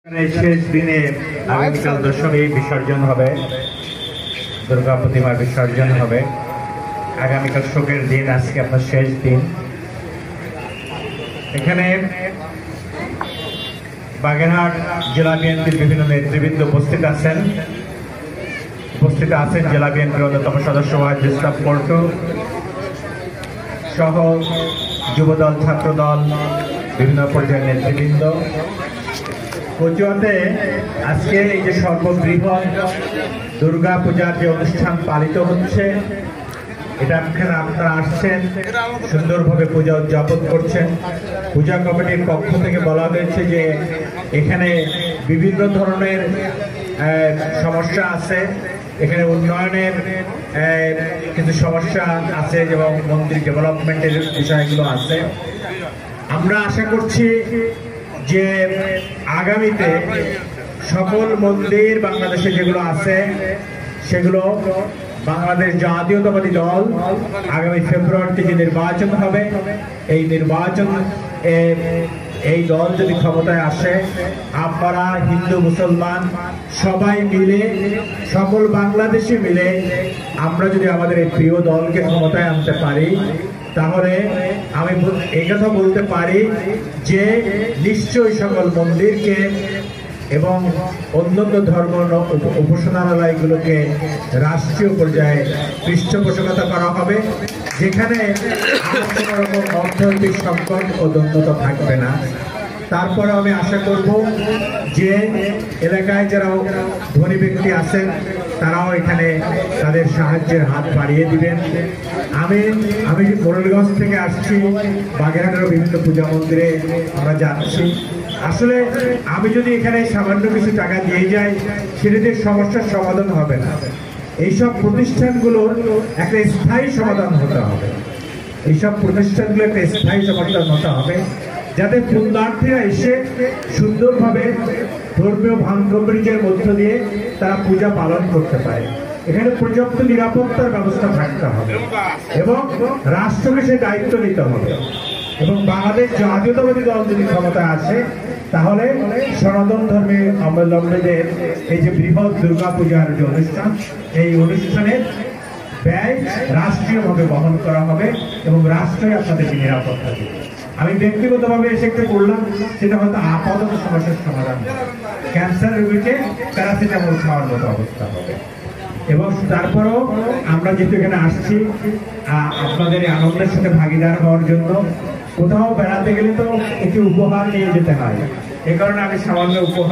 শেষ দিনে আগামীকাল দশমী বিসর্জন হবে, দুর্গা প্রতিমার বিসর্জন হবে। আগামীকাল শোকের দিন, আজকে আপনার শেষ দিন। এখানে বাগেরহাট জেলা বিএনপির বিভিন্ন নেতৃবৃন্দ উপস্থিত আছেন জেলা বিএনপির অন্যতম সদস্য ওয়াহিদুল ইসলাম পল্টু সহ যুবদল, ছাত্রদল, বিভিন্ন পর্যায়ের নেতৃবৃন্দ। কচুয়াতে আজকে এই যে সর্ববৃহৎ দুর্গা পূজার যে অনুষ্ঠান পালিত হচ্ছে, এটা এখানে আপনারা আসছেন, সুন্দরভাবে পূজা উদযাপন করছেন। পূজা কমিটির পক্ষ থেকে বলা হয়েছে যে এখানে বিভিন্ন ধরনের সমস্যা আছে, এখানে উন্নয়নের কিছু সমস্যা আছে এবং মন্দির ডেভেলপমেন্টের বিষয়গুলো আছে। আমরা আশা করছি যে আগামীতে সকল মন্দির বাংলাদেশে যেগুলো আছে সেগুলো বাংলাদেশ জাতীয়তাবাদী দল আগামী ফেব্রুয়ারিতে যে নির্বাচন হবে, এই নির্বাচন এই দল যদি ক্ষমতায় আসে, আপনারা হিন্দু মুসলমান সবাই মিলে, সকল বাংলাদেশি মিলে আমরা যদি আমাদের এই প্রিয় দলকে ক্ষমতায় আনতে পারি, তাহলে আমি এই কথা বলতে পারি যে নিশ্চয়ই সকল মন্দিরকে এবং অন্যান্য ধর্ম উপাসনালয়গুলোকে রাষ্ট্রীয় পর্যায়ে পৃষ্ঠপোষকতা করা হবে, যেখানে কোনো রকম অর্থনৈতিক সংকট ও দ্বন্দ্বতা থাকবে না। তারপরে আমি আশা করব যে এলাকায় যারা ধনী ব্যক্তি আছেন তারাও এখানে তাদের সাহায্যের হাত বাড়িয়ে দিবেন। আমি মোরেলগঞ্জ থেকে আসছি, বাগেরহাটের বিভিন্ন পূজা মন্দিরে আমরা যাচ্ছি। আসলে আমি যদি এখানে সামান্য কিছু টাকা দিয়ে যাই, সেটাতে সমস্যার সমাধান হবে না। এইসব প্রতিষ্ঠানগুলোর একটা স্থায়ী সমাধান হতে হবে, যাতে পুণ্যার্থীরা এসে সুন্দরভাবে ধর্মীয় ভাঙ্গম্বর্যের মধ্য দিয়ে তারা পূজা পালন করতে পারে। এখানে পর্যাপ্ত নিরাপত্তার ব্যবস্থা থাকতে হবে এবং রাষ্ট্রকে সে দায়িত্ব নিতে হবে। এবং বাংলাদেশ জাতীয়তাবাদী দল যদি ক্ষমতায় আসে, তাহলে সনাতন ধর্মের অবলম্বীদের এই যে বৃহৎ দুর্গা পূজার যে অনুষ্ঠান, এই অনুষ্ঠানের ব্যয় রাষ্ট্রীয়ভাবে বহন করা হবে এবং রাষ্ট্রই আপনাদেরকে নিরাপত্তা দেবে। আমি ব্যক্তিগতভাবে এসে একটা করলাম, সেটা হয়তো আপাতত সমস্যার সমাধান, ক্যান্সার রোগীকে প্যারাসিটামল খাওয়ার মতো অবস্থা হবে। এবং তারপরেও আমরা যেহেতু এখানে আসছি আপনাদের এই আনন্দের সাথে ভাগিদার হওয়ার জন্য, কোথাও বেড়াতে গেলে তো একটি উপহার নিয়ে যেতে হয়, এ কারণে আমি সামান্য উপহার